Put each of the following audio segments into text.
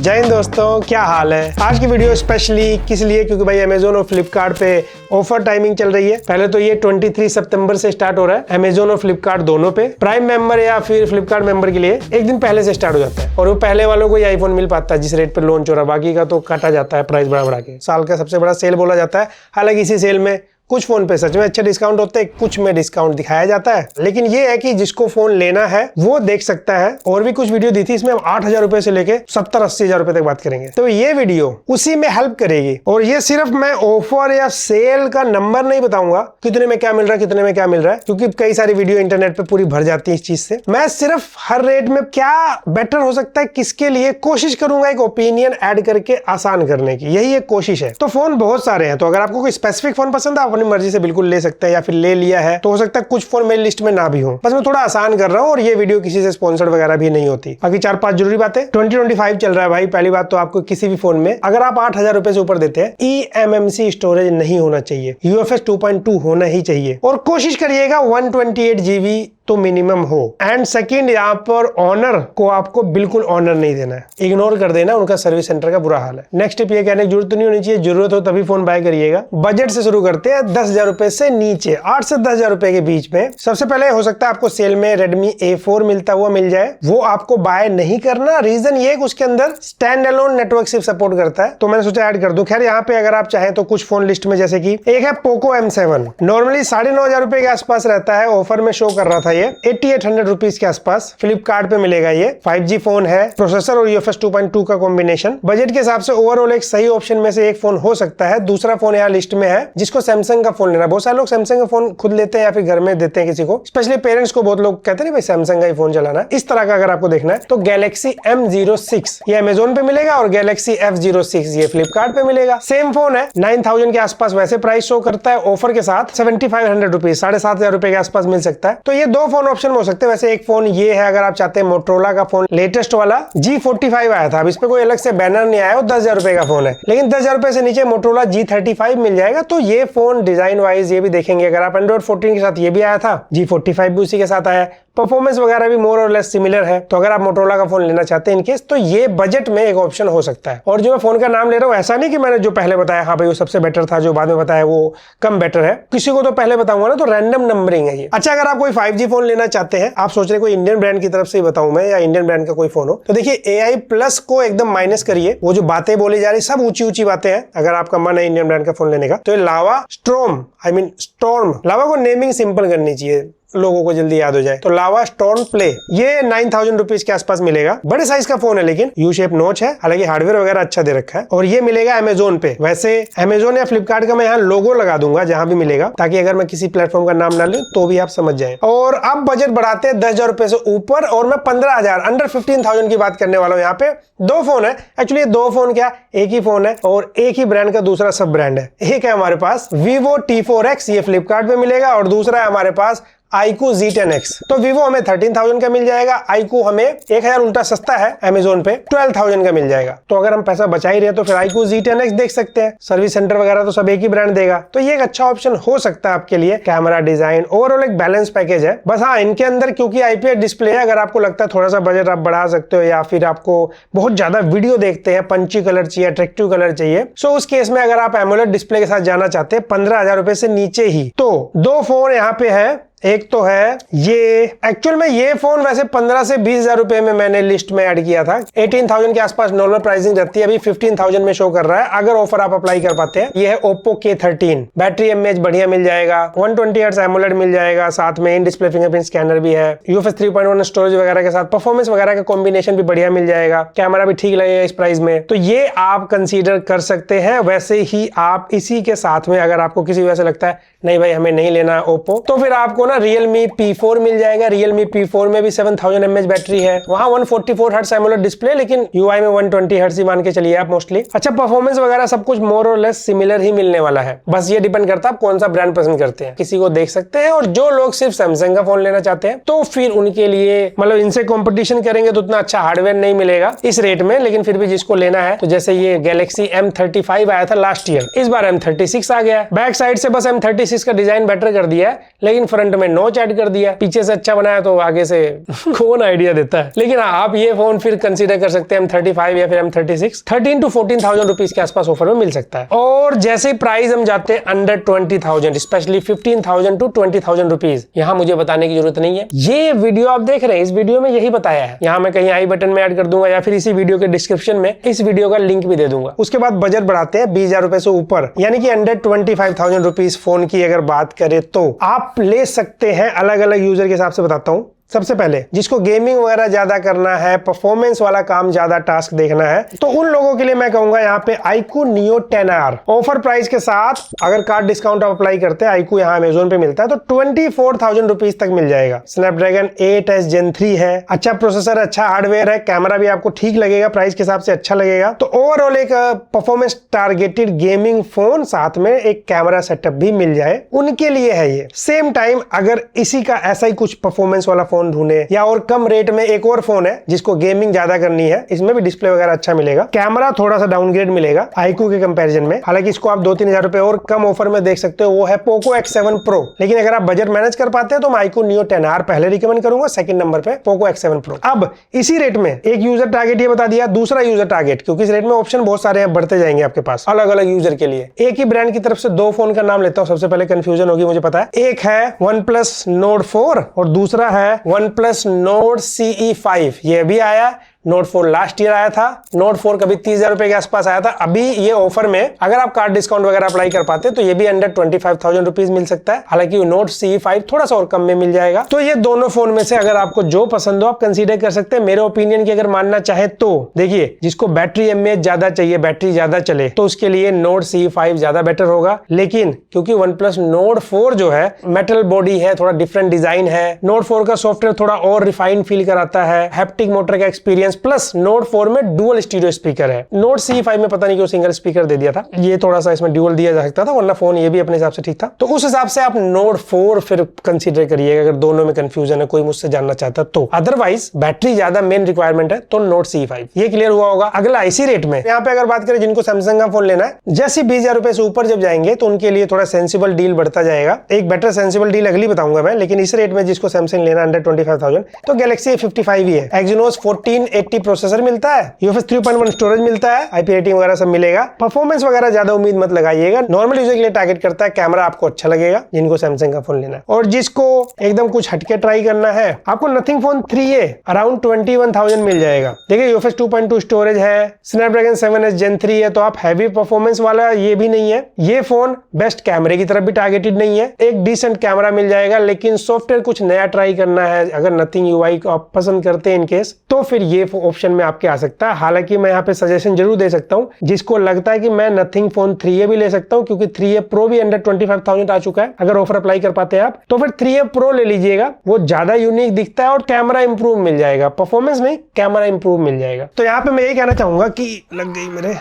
जय हिंद दोस्तों, क्या हाल है। आज की वीडियो स्पेशली किस लिए, क्योंकि भाई अमेजोन और फ्लिपकार्ट पे ऑफर टाइमिंग चल रही है। पहले तो ये 23 सितंबर से स्टार्ट हो रहा है अमेजोन और फ्लिपकार्ट दोनों पे। प्राइम मेंबर या फिर फ्लिपकार्ट मेंबर के लिए एक दिन पहले से स्टार्ट हो जाता है और वो पहले वालों को ही आईफोन मिल पाता है जिस रेट पे लॉन्च हो रहा है, बाकी का तो काटा जाता है प्राइस बढ़ा बढ़ा के। साल का सबसे बड़ा सेल बोला जाता है। हालांकि इसी सेल में कुछ फोन पे सच में अच्छे डिस्काउंट होते हैं, कुछ में डिस्काउंट दिखाया जाता है, लेकिन ये है कि जिसको फोन लेना है वो देख सकता है। और भी कुछ वीडियो दी थी, इसमें हम 8,000 रुपए से लेके 70-80 हजार रुपए तक बात करेंगे, तो ये वीडियो उसी में हेल्प करेगी। और ये सिर्फ मैं ऑफर या सेल का नंबर नहीं बताऊंगा कितने में क्या मिल रहा है, कितने में क्या मिल रहा है, क्योंकि कई सारी वीडियो इंटरनेट पे पूरी भर जाती है इस चीज से। मैं सिर्फ हर रेट में क्या बेटर हो सकता है किसके लिए कोशिश करूंगा एक ओपिनियन ऐड करके आसान करने की, यही एक कोशिश है। तो फोन बहुत सारे हैं, तो अगर आपको कोई स्पेसिफिक फोन पसंद है आप अपनी मर्जी से बिल्कुल ले सकते हैं, या फिर ले लिया है तो हो सकता है कुछ फोन मेरी लिस्ट में ना भी हो। बस मैं थोड़ा आसान कर रहा हूं और ये वीडियो किसी से स्पॉन्सर्ड वगैरह भी नहीं होती। बाकी 4-5 जरूरी बातें। 2025 चल रहा है भाई। पहली बात तो आपको किसी भी फोन में अगर आप 8,000 रुपए से ऊपर देते हैं eMMC स्टोरेज नहीं होना चाहिए, UFS 2.2 होना ही चाहिए और कोशिश करिएगा 128 GB तो मिनिमम हो। एंड सेकंड, यहाँ पर ऑनर को आपको बिल्कुल ऑनर नहीं देना है, इग्नोर कर देना, उनका सर्विस सेंटर का बुरा हाल है। नेक्स्ट टिप ये कहने की जरूरत नहीं होनी चाहिए, जरूरत हो तभी फोन बाय करिएगा। बजट से शुरू करते हैं 10,000 रुपए से नीचे, 8 से 10,000 रुपए के बीच में। सबसे पहले हो सकता है आपको सेल में Redmi A4 मिलता हुआ मिल जाए, वो आपको बाय नहीं करना। रीजन ये कि उसके अंदर स्टैंड अलोन नेटवर्क सिर्फ सपोर्ट करता है, तो मैंने सोचा ऐड कर दूं। खैर यहाँ पे अगर आप चाहें तो कुछ फोन लिस्ट में, जैसे कि एक है Poco M7, नॉर्मली 9,500 रुपए के आसपास रहता है, ऑफर में शो कर रहा था ये 8800 रुपीज के आसपास। फ्लिपकार्ट पे मिलेगा ये। 5G फोन है, प्रोसेसर और UFS 2.2 का कॉम्बिनेशन। बजट के हिसाब से ओवरऑल एक सही ऑप्शन में से एक फोन हो सकता है। दूसरा फोन यहाँ लिस्ट में है जिसको सैमसंग का फोन लेना। बहुत सारे लोग सैमसंग का फोन खुद लेते हैं या फिर घर में देते हैं किसी को, स्पेशली पेरेंट्स को। बहुत लोग कहते हैं भाई सैमसंग का ही फोन चलाना है। इस तरह का अगर आपको देखना है तो गैलेक्सी M06 ये अमेजोन पे मिलेगा और गैलेक्सी F06 ये फ्लिपकार्ट पे मिलेगा। सेम फोन है, 9,000 के आसपास वैसे प्राइस शो करता है, ऑफर के साथ 7,500 रुपीज, 7,500 रुपए के आसपास मिल सकता है। तो ये दो फोन ऑप्शन हो सकते हैं। वैसे एक फोन ये है, अगर आप चाहते हैं मोटरोला का फोन लेटेस्ट वाला G45 आया था, अब इस पे कोई अलग से बैनर नहीं आया, वो 10,000 रुपए का फोन है, लेकिन 10,000 रुपए से नीचे मोटरोला G35 मिल जाएगा। तो ये फोन डिजाइन वाइज ये भी देखेंगे, अगर आप एंड्रॉइड 14 के साथ ये भी आया था, G45 भी उसी के साथ आया, परफॉर्मेंस वगैरह भी मोर और लेस सिमिलर है। तो अगर आप मोटरोला का फोन लेना चाहते हैं इनकेस, तो ये बजट में एक ऑप्शन हो सकता है। और जो मैं फोन का नाम ले रहा हूँ, ऐसा नहीं कि मैंने जो पहले बताया हाँ भाई वो सबसे बेटर था, जो बाद में बताया वो कम बेटर है, किसी को तो पहले बताऊंगा ना, तो रैंडम नंबरिंग है ये। अच्छा, अगर आप कोई 5G फोन लेना चाहते हैं, आप सोच रहे कोई इंडियन ब्रांड की तरफ से बताऊं मैं, या इंडियन ब्रांड का कोई फोन हो, तो देखिए AI+ को एकदम माइनस करिए। वो जो बातें बोली जा रही सब ऊंची बातें हैं। अगर आपका मन है इंडियन ब्रांड का फोन लेने का, तो लावा स्टॉर्म, लावा को नेमिंग सिंपल करनी चाहिए, लोगों को जल्दी याद हो जाए। तो लावा स्टॉर्म प्ले ये 9,000 रुपीज के आसपास मिलेगा। बड़े साइज का फोन है, लेकिन यू शेप नोच है, हालांकि हार्डवेयर वगैरह अच्छा दे रखा है। और ये मिलेगा अमेजोन पे। वैसे अमेजोन या फ्लिपकार्ट का मैं यहाँ लोगो लगा दूंगा जहां भी मिलेगा, ताकि अगर मैं किसी प्लेटफॉर्म का नाम ना लूं तो भी आप समझ जाए। और अब बजट बढ़ाते हैं 10,000 रुपए से ऊपर, और मैं 15,000 अंडर 15,000 की बात करने वाला हूँ। यहाँ पे दो फोन है, एक्चुअली दो फोन क्या, एक ही फोन है और एक ही ब्रांड का दूसरा सब ब्रांड है। एक है हमारे पास Vivo T4X, ये फ्लिपकार्ट पे मिलेगा, और दूसरा है हमारे पास iQOO Z10X। तो Vivo हमें 13,000 का मिल जाएगा, iQOO हमें 1,000 उल्टा सस्ता है अमेजोन पे 12,000 का मिल जाएगा। तो अगर हम पैसा बचा ही रहे तो फिर iQOO Z10X देख सकते हैं, सर्विस सेंटर वगैरह तो सब एक ही ब्रांड देगा, तो ये एक अच्छा ऑप्शन हो सकता है आपके लिए। कैमरा, डिजाइन, ओवरऑल एक बैलेंस पैकेज है। बस हाँ, इनके अंदर क्योंकि IPS डिस्प्ले है, अगर आपको लगता है थोड़ा सा बजट आप बढ़ा सकते हो, या फिर आपको बहुत ज्यादा वीडियो देखते हैं, पंची कलर चाहिए, अट्रैक्टिव कलर चाहिए, सो उस केस में अगर आप एमोलेड डिस्प्ले के साथ जाना चाहते हैं 15,000 रुपए से नीचे ही, तो दो फोन यहाँ पे है। एक तो है ये, एक्चुअल में ये फोन वैसे 15 से 20,000 रुपए में मैंने लिस्ट में ऐड किया था। 18,000 के आसपास नॉर्मल प्राइसिंग रहती है, अभी 15,000 में शो कर रहा है अगर ऑफर आप अप्लाई कर पाते हैं। ये है Oppo K13, बैटरी एमएच बढ़िया मिल जाएगा, 120 हर्ट्ज एमोलेड मिल जाएगा, साथ में इन डिस्प्ले फिंगरप्रिंट स्कैनर भी है, UFS 3.1 स्टोरेज वगैरह के साथ परफॉर्मेंस वगैरह का कॉम्बिनेशन भी बढ़िया मिल जाएगा, कैमरा भी ठीक लगेगा इस प्राइस में, तो ये आप कंसीडर कर सकते हैं। वैसे ही आप इसी के साथ में, अगर आपको किसी वजह से लगता है नहीं भाई हमें नहीं लेना Oppo, तो फिर आपको ना Realme P4 मिल जाएगा। Realme P4 में भी 7000 mAh बैटरी है, वहां 144 हर्ट्ज एमोलेड डिस्प्ले, लेकिन UI में 120 हर्ट्ज ही मान के चलिए आप मोस्टली। अच्छा, परफॉर्मेंस वगैरह सब कुछ मोर और लेस सिमिलर ही मिलने वाला है, बस ये डिपेंड करता है आप कौन सा ब्रांड पसंद करते हैं, किसी को देख सकते हैं। और जो लोग सिर्फ सैमसंग का फोन लेना चाहते हैं तो फिर उनके लिए मतलब इनसे कॉम्पिटिशन करेंगे तो उतना अच्छा हार्डवेयर नहीं मिलेगा इस रेट में, लेकिन फिर भी जिसको लेना है, तो जैसे ये गैलेक्सी M35 आया था लास्ट ईयर, इस बार M36 आ गया है। बैक साइड से बस M36 का डिजाइन बेटर कर दिया है, लेकिन फ्रंट में नोच ऐड कर दिया, पीछे से अच्छा बनाया तो आगे से कौन आइडिया देता है। लेकिन आप ये फोन फिर कंसीडर कर सकते हैं M35 या फिर M36, 13 to 14,000 रुपीज के आसपास ऑफर में मिल सकता है। और जैसे प्राइस हम जाते हैं अंडर 20,000, स्पेशली 15,000 to 20,000 रुपीज, यहाँ मुझे बताने की जरूरत नहीं है, ये वीडियो आप देख रहे हैं, इस वीडियो में यही बताया है। यहाँ मैं कहीं आई बटन में ऐड कर दूंगा या फिर इसी वीडियो के डिस्क्रिप्शन में इस वीडियो का लिंक भी दे दूंगा। उसके बाद बजट बढ़ाते हैं 20,000 रुपए से ऊपर, यानी कि अंडर 25,000 रुपीज फोन की अगर बात करें तो आप ले सकते हैं। अलग अलग यूजर के हिसाब से बताता हूं। सबसे पहले जिसको गेमिंग वगैरह ज्यादा करना है, परफॉर्मेंस वाला काम ज्यादा टास्क देखना है, तो उन लोगों के लिए मैं कहूंगा यहाँ पे iQOO Neo 10R offer price के साथ अगर कार्ड डिस्काउंट आप अप्लाई करते हैं, iQOO यहाँ अमेजोन पे मिलता है तो 24,000 रुपीज तक मिल जाएगा। स्नैपड्रैगन 8S Gen 3 है, अच्छा प्रोसेसर, अच्छा हार्डवेयर है, कैमरा भी आपको ठीक लगेगा, प्राइस के हिसाब से अच्छा लगेगा। तो ओवरऑल एक परफॉर्मेंस टारगेटेड गेमिंग फोन, साथ में एक कैमरा सेटअप भी मिल जाए, उनके लिए है ये। सेम टाइम अगर इसी का ऐसा ही कुछ परफॉर्मेंस वाला फोन ढूंढे या और कम रेट में एक और फोन है जिसको गेमिंग ज्यादा करनी है, इसमें भी डिस्प्ले वगैरह अच्छा मिलेगा, कैमरा थोड़ा सा डाउनग्रेड मिलेगा iQOO के कंपैरिजन में, हालांकि इसको आप 2-3 हजार रुपए और कम ऑफर में देख सकते हो, वो है Poco X7 Pro। लेकिन अगर आप बजट मैनेज कर पाते हैं तो मैं iQOO Neo 10R पहले रिकमेंड करूंगा, सेकंड नंबर पे Poco X7 Pro। अब इसी रेट में एक यूजर टारगेट ये बता दिया, दूसरा यूजर टारगेट, क्योंकि इस रेट में ऑप्शन बहुत सारे हैं, बढ़ते जाएंगे आपके पास अलग अलग यूजर के लिए। एक ही ब्रांड की तरफ से दो फोन का नाम लेता हूं, सबसे पहले कंफ्यूजन होगी मुझे पता है। एक है OnePlus Nord 4 और दूसरा है OnePlus Nord CE5। ये भी आया, Nord 4 लास्ट ईयर आया था, Nord 4 कभी 30,000 रुपए के आसपास आया था। अभी ये ऑफर में अगर आप कार्ड डिस्काउंट वगैरह अप्लाई कर पाते तो ये भी अंडर 25,000 रुपीज मिल सकता है, हालांकि Nord CE5 थोड़ा सा और कम में मिल जाएगा। तो ये दोनों फोन में से अगर आपको जो पसंद हो आप कंसीडर कर सकते हैं। मेरे ओपिनियन की अगर मानना चाहे तो देखिए, जिसको बैटरी एमएएच ज्यादा चाहिए, बैटरी ज्यादा चले, तो उसके लिए Nord CE5 ज्यादा बेटर होगा। लेकिन क्योंकि OnePlus Nord 4 जो है मेटल बॉडी है, थोड़ा डिफरेंट डिजाइन है, Nord 4 का सॉफ्टवेयर थोड़ा और रिफाइंड फील कराता है, हैप्टिक मोटर का एक्सपीरियंस, प्लस Nord 4 में डुअल स्टीरियो स्पीकर है। Nord CE5 में पता नहीं क्यों सिंगल स्पीकर दे दिया था, ये थोड़ा सा इसमें डुअल दिया जा सकता था, वरना फोन ये भी अपने हिसाब से ठीक था। तो उस हिसाब से आप Nord 4 फिर कंसीडर करिएगा अगर दोनों में कंफ्यूजन है, कोई मुझसे जानना चाहता तो। अदरवाइज बैटरी ज्यादा मेन रिक्वायरमेंट है तो Nord CE5। ये क्लियर हुआ होगा। अगला इसी रेट में यहाँ पे अगर बात करें जिनको सैमसंग का फोन लेना है, जैसे 20,000 रुपए से ऊपर जब जाएंगे तो उनके लिए थोड़ा सेंसिबल डील बढ़ता जाएगा। एक बेटर सेंसिबल डील अगली बताऊंगा मैं, लेकिन इस रेट में जिसको सैमसंग लेना अंडर 25,000 तो Galaxy A55 ही है। Exynos 1480 प्रोसेसर मिलता है, UFS 3.1 स्टोरेज मिलता है, IP रेटिंग वगैरह सब मिलेगा। परफॉर्मेंस वगैरह ज्यादा उम्मीद मत लगाइएगा, नॉर्मल यूजर के लिए टारगेट करता है। कैमरा आपको अच्छा लगेगा जिनको सैमसंग का फोन लेना है, और जिसको एकदम कुछ हटके ट्राई करना है आपको नथिंग फोन 3A अराउंड 21,000 मिल जाएगा। देखिए UFS 2.2 स्टोरेज है, स्नैपड्रैगन 7S Gen 3 है, तो आप हैवी परफॉर्मेंस वाला ये भी नहीं है। ये फोन बेस्ट कैमरे की तरफ भी टारगेटेड नहीं है, एक डिसेंट कैमरा मिल जाएगा, लेकिन सॉफ्टवेयर कुछ नया ट्राई करना है, अगर नथिंग UI को आप पसंद करते हैं इनकेस, तो फिर ये ऑप्शन में आपके आ सकता है। हालांकि मैं यहाँ पे सजेशन जरूर दे सकता हूँ, जिसको लगता है कि मैं नथिंग फोन 3A भी ले सकता हूँ, क्योंकि 3A Pro भी अंडर 25,000 आ चुका है। अगर ऑफर अप्लाई कर पाते हैं आप तो फिर 3A Pro ले लीजिएगा, वो ज्यादा यूनिक दिखता है और कैमरा इंप्रूव मिल जाएगा, परफॉर्मेंस में कैमरा इंप्रूव मिल जाएगा। तो यहाँ पे मैं यही कहना चाहूंगा कि लग गई मेरे,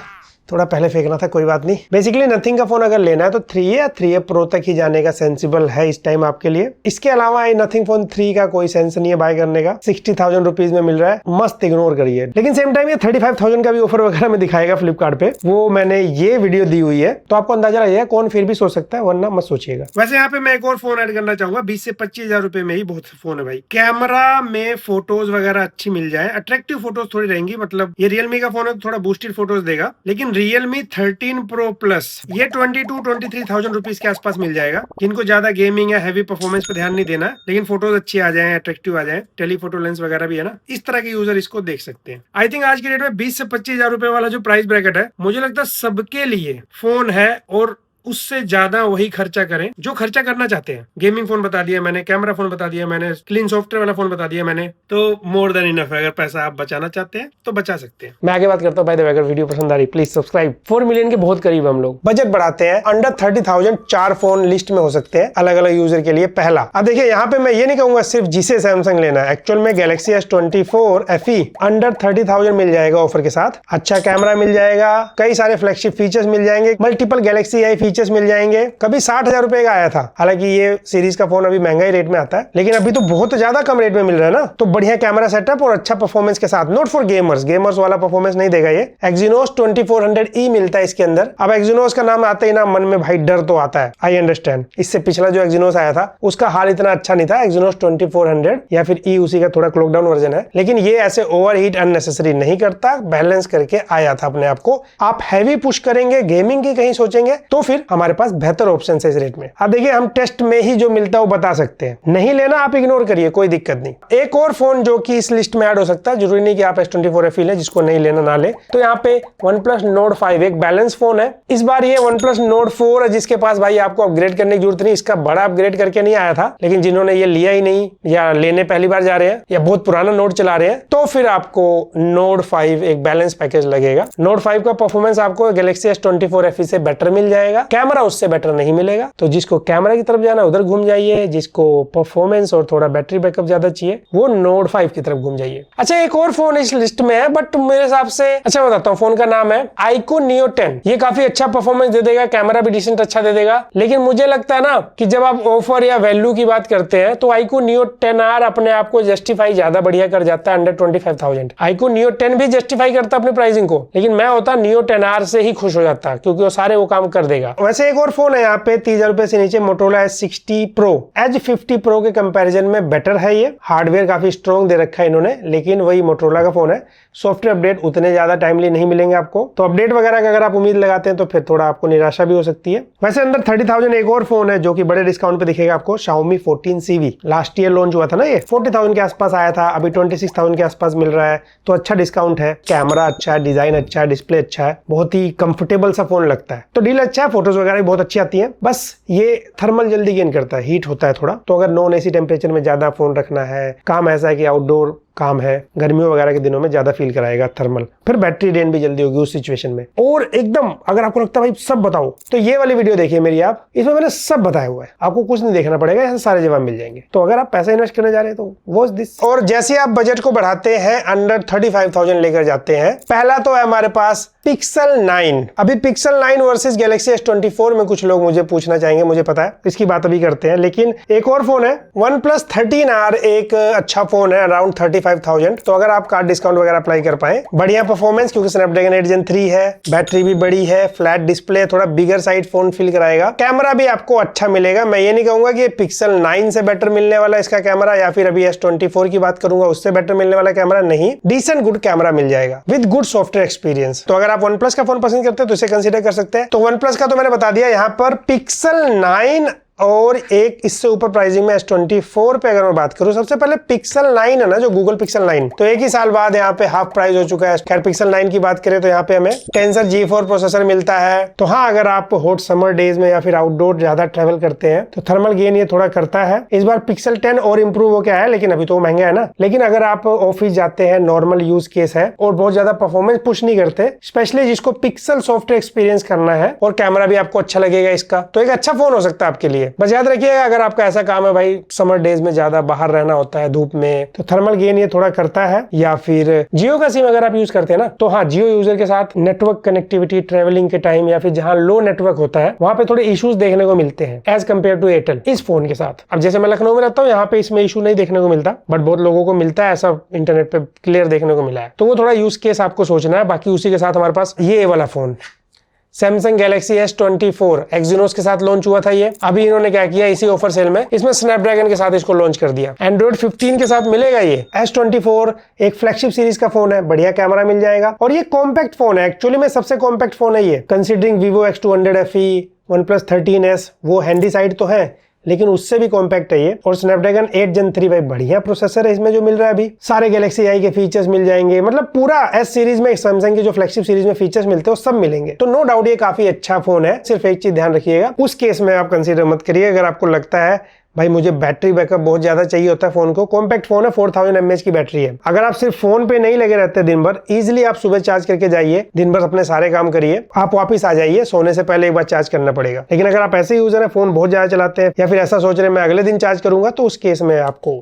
थोड़ा पहले फेंकना था, कोई बात नहीं। बेसिकली नथिंग का फोन अगर लेना है तो 3A या 3A Pro तक ही जाने का सेंसिबल है इस टाइम आपके लिए। इसके अलावा नथिंग फोन 3 का कोई सेंस नहीं है बाय करने का, 60,000 रुपीज में मिल रहा है, मस्त इग्नोर करिए। लेकिन सेम टाइम ये 35,000 का भी ऑफर वगैरह में दिखाएगा फ्लिपकार्ट पे, वो मैंने ये वीडियो दी हुई है, तो आपको अंदाजा लगेगा कौन फिर भी सोच सकता है, वरना मत सोचिएगा। वैसे यहाँ पे मैं एक और फोन ऐड करना चाहूंगा, 20 से 25,000 रुपए में ही बहुत फोन है भाई। कैमरा में फोटोज वगैरह अच्छी मिल जाए, अट्रैक्टिव फोटोज थोड़ी रहेंगी, मतलब ये रियलमी का फोन है थोड़ा बूस्टेड फोटोज देगा, लेकिन रियलमी 13 Pro Plus ये 22-23,000 रुपीज के आसपास मिल जाएगा। जिनको ज्यादा गेमिंग या हैवी परफॉर्मेंस पे ध्यान नहीं देना, लेकिन फोटोज अच्छी आ जाए, अट्रैक्टिव आ जाए, टेलीफोटो लेंस वगैरह भी है ना, इस तरह के यूजर इसको देख सकते हैं। आई थिंक आज की डेट में 20 से 25,000 रुपए वाला जो प्राइस ब्रैकेट है, मुझे लगता है सबके लिए फोन है, और उससे ज्यादा वही खर्चा करें जो खर्चा करना चाहते हैं। गेमिंग फोन बता दिया मैंने, कैमरा फोन बता दिया मैंने, क्लीन सॉफ्टवेयर वाला फोन बता दिया मैंने, तो मोर देन इनफ है। अगर पैसा आप बचाना चाहते हैं तो बचा सकते हैं। मैं आगे बात करता हूँ। भाई अगर वीडियो पसंद आ रही प्लीज सब्सक्राइब। 4 मिलियन के बहुत करीब हम लोग। बजट बढ़ाते हैं, अंडर 30,000 4 फोन लिस्ट में हो सकते हैं अलग अलग यूजर के लिए। पहला, अब देखिए यहाँ पे मैं ये नहीं कहूंगा सिर्फ जिसे सैमसंग लेना है, एक्चुअल में Galaxy S24 FE अंडर 30,000 मिल जाएगा ऑफर के साथ। अच्छा कैमरा मिल जाएगा, कई सारे फ्लैगशिप फीचर्स मिल जाएंगे, multiple Galaxy AI feature features मिल जाएंगे। कभी 60,000 रुपए का आया था, हालांकि ये सीरीज का फोन अभी महंगा ही रेट में आता है, लेकिन अभी तो बहुत ज्यादा कम रेट में मिल रहा है ना। तो बढ़िया कैमरा सेटअप और अच्छा परफॉर्मेंस के साथ, नोट फॉर गेमर्स वाला परफॉर्मेंस नहीं देगा ये। Exynos 2400E मिलता है इसके अंदर। अब Exynos का नाम आते ही ना मन में भाई डर तो आता है, आई अंडरस्टैंड। इससे पिछला जो Exynos आया था उसका हाल इतना अच्छा नहीं था, Exynos 2400 या फिर E उसी का थोड़ा क्लॉकडाउन वर्जन है, लेकिन ये ऐसे ओवरहीट अननेसेसरी नहीं करता, बैलेंस करके आया था अपने आप को। आप हैवी पुश करेंगे, गेमिंग की कहीं सोचेंगे तो फिर हमारे पास बेहतर ऑप्शन है इस रेट में। अब देखिए हम टेस्ट में ही जो मिलता है वो बता सकते हैं, नहीं लेना आप इग्नोर करिए, कोई दिक्कत नहीं। एक और फोन जो कि इस लिस्ट में ऐड हो सकता है, जरूरी नहीं कि आप S24 FE ले, जिसको नहीं लेना ना ले। तो यहाँ पे OnePlus Nord 5 एक बैलेंस फोन है। इस बार ये OnePlus Nord 4 है, जिसके पास भाई आपको अपग्रेड करने की जरूरत नहीं, इसका बड़ा अपग्रेड करके नहीं आया था, लेकिन जिन्होंने ये लिया ही नहीं या लेने पहली बार जा रहे हैं या बहुत पुराना नोट चला रहे हैं, तो फिर आपको Nord 5 एक बैलेंस पैकेज लगेगा। Nord 5 का परफॉर्मेंस आपको Galaxy S24 FE से बेटर मिल जाएगा, कैमरा उससे बेटर नहीं मिलेगा। तो जिसको कैमरा की तरफ जाना उधर घूम जाइए, जिसको परफॉर्मेंस और थोड़ा बैटरी बैकअप ज्यादा चाहिए वो Nord 5 की तरफ घूम जाइए। अच्छा एक और फोन इस लिस्ट में है, बट मेरे हिसाब से अच्छा बताता हूँ, फोन का नाम है iQOO Neo 10। ये काफी अच्छा परफॉर्मेंस दे देगा, कैमरा भी डिसेंट अच्छा दे देगा, लेकिन मुझे लगता है ना कि जब आप ऑफर या वैल्यू की बात करते हैं तो iQOO Neo 10R अपने आप को जस्टिफाई ज्यादा बढ़िया कर जाता है अंडर 25,000। iQOO Neo 10 भी जस्टिफाई करता है अपनी प्राइसिंग को, लेकिन मैं होता Neo 10R से ही खुश हो जाता क्योंकि वो सारे वो काम कर देगा। वैसे एक और फोन है यहाँ पे 30,000 रुपए से नीचे, Motorola S60 Pro। Edge 50 Pro के कंपैरिजन में बेटर है ये, हार्डवेयर काफी स्ट्रॉन्ग दे रखा है इन्होंने, लेकिन वही Motorola का फोन है, सॉफ्टवेयर अपडेट उतने ज्यादा टाइमली नहीं मिलेंगे आपको। तो अपडेट वगैरह का अगर आप उम्मीद लगाते हैं तो फिर थोड़ा आपको निराशा भी हो सकती है। वैसे अंदर 30,000 एक और फोन है जो कि बड़े डिस्काउंट पे दिखेगा आपको, Xiaomi 14CV। Last year launch हुआ था ना, ये 40,000 के आसपास आया था, अभी 26,000 के आसपास मिल रहा है, तो अच्छा डिस्काउंट है। कैमरा अच्छा है, डिजाइन अच्छा है, डिस्प्ले अच्छा है, बहुत ही कंफर्टेबल सा फोन लगता है, तो डील अच्छा है, फोटोज वगैरह भी बहुत अच्छी आती है। बस ये थर्मल जल्दी गेन करता है, हीट होता है थोड़ा, तो अगर नॉन एसी टेम्परेचर में ज्यादा फोन रखना है, काम ऐसा है कि आउटडोर काम है, गर्मियों वगैरह के दिनों में ज्यादा फील कराएगा थर्मल, फिर बैटरी ड्रेन भी जल्दी होगी उस सिचुएशन में। और एकदम अगर आपको लगता है भाई सब बताओ, तो ये वाली वीडियो देखिए मेरी आप, इसमें मैंने सब बताया हुआ है, आपको कुछ नहीं देखना पड़ेगा, यहाँ सारे जवाब मिल जाएंगे। तो अगर आप पैसा इन्वेस्ट करने जा रहे हैं तो वॉच दिस। और जैसे आप बजट को बढ़ाते हैं, अंडर 35,000 लेकर जाते हैं, पहला तो है हमारे पास Pixel 9। अभी Pixel 9 वर्सेस Galaxy S24 में कुछ लोग मुझे पूछना चाहेंगे, मुझे पता है, इसकी बात अभी करते हैं। लेकिन एक और फोन है OnePlus 13R, एक अच्छा फोन है अराउंड 35,000। तो अगर आप कार्ड डिस्काउंट वगैरह अप्लाई कर पाए, बढ़िया परफॉर्मेंस क्योंकि Snapdragon 8 Gen 3 है, बैटरी भी बड़ी है, फ्लैट डिस्प्ले, थोड़ा बिगर साइड फोन फील कराएगा, कैमरा भी आपको अच्छा मिलेगा। मैं ये नहीं कहूंगा कि Pixel 9 से बेटर मिलने वाला इसका कैमरा, या फिर अभी S24 की बात करूंगा उससे बेटर मिलने वाला कैमरा, नहीं, डिसेंट गुड कैमरा मिल जाएगा विद गुड सॉफ्टवेयर एक्सपीरियंस। तो अगर आप OnePlus का फोन पसंद करते हैं तो इसे कंसीडर कर सकते हैं। तो OnePlus का तो मैंने बता दिया, यहाँ पर Pixel 9 और एक इससे ऊपर प्राइसिंग में S24 पे अगर मैं बात करूं, सबसे पहले Pixel 9 है ना, जो Google Pixel 9, तो एक ही साल बाद यहाँ पे हाफ प्राइस हो चुका है। खैर Pixel 9 की बात करें तो यहाँ पे हमें Tensor G4 प्रोसेसर मिलता है। तो हाँ, अगर आप हॉट समर डेज में या फिर आउटडोर ज्यादा ट्रेवल करते हैं तो थर्मल गेन ये थोड़ा करता है। इस बार Pixel 10 और इंप्रूव हो गया है, लेकिन अभी तो महंगा है ना। लेकिन अगर आप ऑफिस जाते हैं, नॉर्मल यूज केस है और बहुत ज्यादा परफॉर्मेंस पुश नहीं करते, स्पेशली जिसको पिक्सल सॉफ्टवेयर एक्सपीरियंस करना है और कैमरा भी आपको अच्छा लगेगा इसका, तो एक अच्छा फोन हो सकता है आपके लिए। बस याद रखिएगा, अगर आपका ऐसा काम है भाई समर डेज में ज्यादा बाहर रहना होता है धूप में, तो थर्मल गेन ये थोड़ा करता है। या फिर जियो का सिम अगर आप यूज करते हैं ना, तो हाँ, जियो यूजर के साथ नेटवर्क कनेक्टिविटी ट्रेवलिंग के टाइम या फिर जहां लो नेटवर्क होता है वहां पे थोड़े इश्यूज देखने को मिलते हैं एज कम्पेयर टू एयरटेल इस फोन के साथ। अब जैसे मैं लखनऊ में रहता हूँ, यहाँ पे इसमें इशू नहीं देखने को मिलता, बट बहुत लोगों को मिलता है, ऐसा इंटरनेट पे क्लियर देखने को मिला है। तो वो थोड़ा यूज केस आपको सोचना है। बाकी उसी के साथ हमारे पास ये वाला phone Samsung Galaxy S24 Exynos के साथ लॉन्च हुआ था ये। अभी इन्होंने क्या किया, इसी ऑफर सेल में इसमें Snapdragon के साथ इसको लॉन्च कर दिया। Android 15 के साथ मिलेगा ये। S24 एक फ्लैगशिप सीरीज का फोन है, बढ़िया कैमरा मिल जाएगा और ये कॉम्पैक्ट फोन है, एक्चुअली में सबसे कॉम्पैक्ट फोन है ये, considering Vivo X200 FE, OnePlus 13S, वो हैंडी साइड तो है लेकिन उससे भी कॉम्पैक्ट है ये। और Snapdragon 8 Gen 3 भाई बढ़िया प्रोसेसर है इसमें जो मिल रहा है अभी, सारे Galaxy AI के फीचर्स मिल जाएंगे, मतलब पूरा S सीरीज में Samsung की जो फ्लैगशिप सीरीज में फीचर्स मिलते हैं वो सब मिलेंगे। तो नो डाउट ये काफी अच्छा फोन है। सिर्फ एक चीज ध्यान रखिएगा, उस केस में आप कंसीडर मत करिए अगर आपको लगता है भाई मुझे बैटरी बैकअप बहुत ज्यादा चाहिए होता है फोन को। कॉम्पैक्ट फोन है, 4000 mAh की बैटरी है। अगर आप सिर्फ फोन पे नहीं लगे रहते दिन भर, इजिली आप सुबह चार्ज करके जाइए, दिन भर अपने सारे काम करिए, आप वापस आ जाइए, सोने से पहले एक बार चार्ज करना पड़ेगा। लेकिन अगर आप ऐसे यूजर है, फोन बहुत ज्यादा चलाते हैं या फिर ऐसा सोच रहे हैं मैं अगले दिन चार्ज करूंगा, तो उस केस में आपको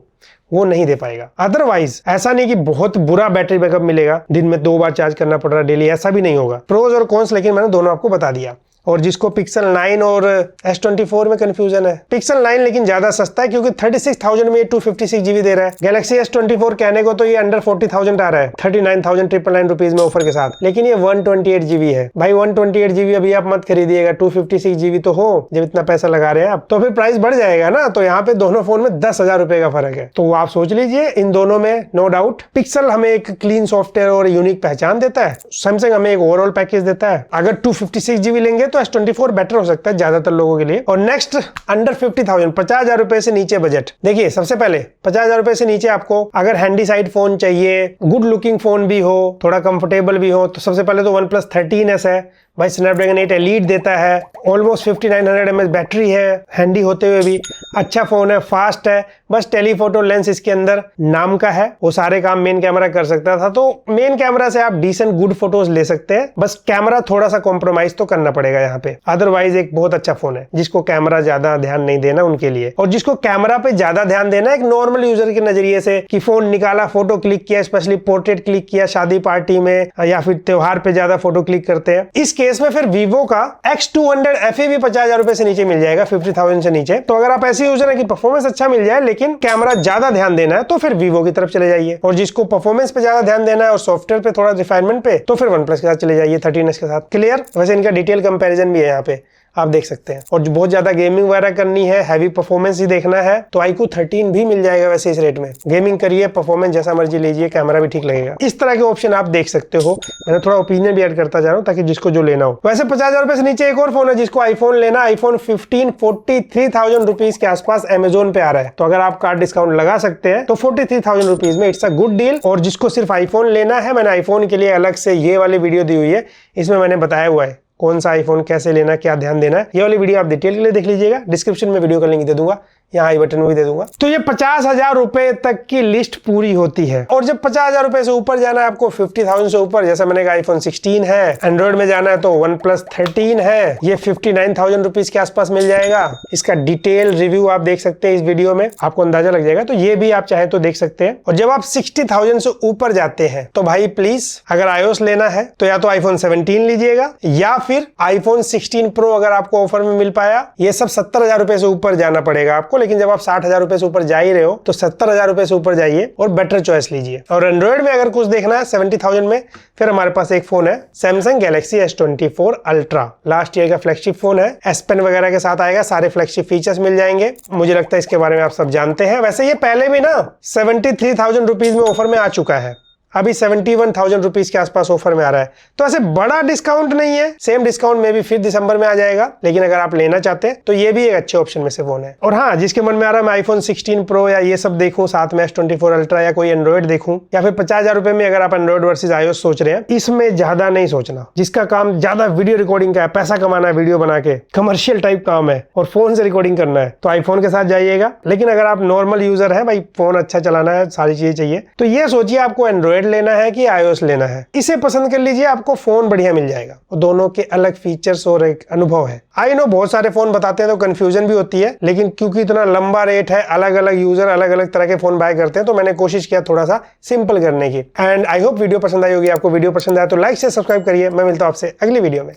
वो नहीं दे पाएगा। अदरवाइज ऐसा नहीं कि बहुत बुरा बैटरी बैकअप मिलेगा, दिन में 2 बार चार्ज करना पड़ रहा है डेली, ऐसा भी नहीं होगा। प्रोज और कॉन्स लेकिन मैंने दोनों आपको बता दिया। और जिसको पिक्सल 9 और S24 में कंफ्यूजन है, पिक्सल 9 लेकिन ज्यादा सस्ता है क्योंकि 36,000 में ये 256 GB दे रहा है। गैलेक्सी S24 कहने को तो ये अंडर 40,000 आ रहा है 39,999 रुपीज में ऑफर के साथ, लेकिन ये 128 GB है। भाई 128 GB अभी आप मत खरीदिएगा, 256 GB तो हो जब इतना पैसा लगा रहे हैं आप, तो फिर प्राइस बढ़ जाएगा ना। तो यहाँ पे दोनों फोन में 10,000 रुपए का फर्क है। तो आप सोच लीजिए इन दोनों में नो डाउट पिक्सल हमें एक क्लीन सॉफ्टवेयर और यूनिक पहचान देता है, सैमसंग हमें एक ओवरऑल पैकेज देता है। अगर 256 GB लेंगे तो S24 बेटर हो सकता है ज्यादातर लोगों के लिए। और नेक्स्ट अंडर 50,000, 50,000 रुपए से नीचे बजट। देखिए सबसे पहले 50,000 रुपए से नीचे आपको अगर हैंडी साइड फोन चाहिए, गुड लुकिंग फोन भी हो, थोड़ा कंफर्टेबल भी हो, तो सबसे पहले तो OnePlus 13S है भाई, स्नैपड्रैगन 8 एलीट देता है, ऑलमोस्ट 5900 mAh बैटरी है, हैंडी होते हुए भी अच्छा फोन है, फास्ट है। बस टेलीफोटो लेंस इसके अंदर नाम का है, वो सारे काम मेन कैमरा कर सकता था, तो मेन कैमरा से आप डिसेंट गुड फोटोज ले सकते हैं। बस कैमरा थोड़ा सा कॉम्प्रोमाइज तो करना पड़ेगा यहाँ पे, अदरवाइज एक बहुत अच्छा फोन है। जिसको कैमरा ज्यादा ध्यान नहीं देना उनके लिए, और जिसको कैमरा पे ज्यादा ध्यान देना एक नॉर्मल यूजर के नजरिए से कि फोन निकाला, फोटो क्लिक किया, स्पेशली पोर्ट्रेट क्लिक किया शादी पार्टी में या फिर त्योहार पे ज्यादा फोटो क्लिक करते हैं, इस केस में फिर वीवो का X200 FE भी 50,000 रुपए से नीचे मिल जाएगा, 50,000 से नीचे। तो अगर आप ऐसे यूजर है कि परफॉर्मेंस अच्छा मिल जाए लेकिन कैमरा ज्यादा ध्यान देना है तो फिर वीवो की तरफ चले जाइए, और जिसको परफॉर्मेंस पे ज्यादा ध्यान देना है और सॉफ्टवेयर पे थोड़ा रिफाइनमेंट पे तो फिर OnePlus के साथ चले जाइए 13S के साथ। क्लियर? वैसे इनका डिटेल कंपैरिजन भी है यहाँ पे, आप देख सकते हैं। और जो बहुत ज्यादा गेमिंग वगैरह करनी है, हैवी परफॉर्मेंस ही देखना है तो iQOO 13 भी मिल जाएगा वैसे इस रेट में। गेमिंग करिए, परफॉर्मेंस जैसा मर्जी लीजिए, कैमरा भी ठीक लगेगा। इस तरह के ऑप्शन आप देख सकते हो। मैंने थोड़ा ओपिनियन भी ऐड करता जा रहा हूँ ताकि जिसको जो लेना हो। वैसे 50,000 रुपए से नीचे एक और फोन है जिसको आईफोन लेना, आईफोन 15 43,000 रुपीज के आसपास अमेजोन पे आ रहा है। तो अगर आप कार्ड डिस्काउंट लगा सकते हैं तो 43,000 रुपीज में इट्स अ गुड डील। और जिसको सिर्फ आईफोन लेना है, मैंने आईफोन के लिए अलग से ये वाली वीडियो दी हुई है, इसमें मैंने बताया हुआ है कौन सा आईफोन कैसे लेना, क्या ध्यान देना है। ये वाली वीडियो आप डिटेल के लिए देख लीजिएगा, डिस्क्रिप्शन में वीडियो का लिंक दे दूंगा, यहाँ आई बटन में भी दे दूंगा। तो ये 50,000 रुपए तक की लिस्ट पूरी होती है। और जब 50,000 रुपए से ऊपर जाना है आपको, 50,000 से ऊपर, जैसा मैंने कहा आईफोन 16 है, एंड्रॉइड में जाना है तो OnePlus 13 है, ये 59,000 रुपीज के आसपास मिल जाएगा। इसका डिटेल रिव्यू आप देख सकते हैं इस वीडियो में, आपको अंदाजा लग जाएगा। तो ये भी आप चाहे तो देख सकते हैं। और जब आप 60,000 से ऊपर जाते हैं तो भाई प्लीज अगर iOS लेना है तो या तो iPhone 17 लीजिएगा या फिर iPhone 16 Pro अगर आपको ऑफर में मिल पाया। ये सब 70,000 रुपए से ऊपर जाना पड़ेगा आपको, लेकिन जब आप 60,000 रुपए से ऊपर जा ही रहे हो तो 70,000 रुपए से ऊपर जाइए और बेटर चॉइस लीजिए। और एंड्रॉइड में अगर कुछ देखना है 70,000 में, फिर हमारे पास एक फोन है Samsung Galaxy S24 ultra. Last year का फ्लैगशिप फोन है, S Pen वगैरह के साथ आएगा, सारे फ्लैगशिप फीचर्स मिल जाएंगे। मुझे लगता है इसके बारे में आप सब जानते हैं। वैसे ये पहले भी ना 73,000 रुपीज में ऑफर में आ चुका है, अभी 71,000 रुपीज के आसपास ऑफर में आ रहा है। तो ऐसे बड़ा डिस्काउंट नहीं है, सेम डिस्काउंट में भी फिर दिसंबर में आ जाएगा, लेकिन अगर आप लेना चाहते हैं तो ये भी एक अच्छे ऑप्शन में से फोन है। और हाँ, जिसके मन में आ रहा है मैं iPhone 16 Pro या ये सब देखूं, साथ में S24 अल्ट्रा या कोई एंड्रॉइड देखूं, या फिर 50,000 रुपए में अगर आप एंड्रॉइड वर्सेज iOS सोच रहे हैं, इसमें ज्यादा नहीं सोचना। जिसका काम ज्यादा वीडियो रिकॉर्डिंग का है, पैसा कमाना है वीडियो बना के, कमर्शियल टाइप काम है और फोन से रिकॉर्डिंग करना है, तो आईफोन के साथ जाइएगा। लेकिन अगर आप नॉर्मल यूजर है, भाई फोन अच्छा चलाना है, सारी चीजें चाहिए, तो ये सोचिए आपको एंड्रॉइड लेना है कि iOS लेना है। इसे पसंद कर लीजिए, आपको फोन बढ़िया मिल जाएगा। दोनों के अलग फीचर्स और एक अनुभव है। आई नो बहुत सारे फोन बताते हैं तो कंफ्यूजन भी होती है, लेकिन क्योंकि इतना लंबा रेट है, अलग अलग यूजर अलग अलग तरह के फोन बाय करते हैं, तो मैंने कोशिश किया थोड़ा सा सिंपल करने की। एंड आई होप वीडियो पसंद आई होगी आपको। वीडियो पसंद आया तो लाइक से सब्सक्राइब करिए। मैं मिलता हूं आपसे अगली वीडियो में।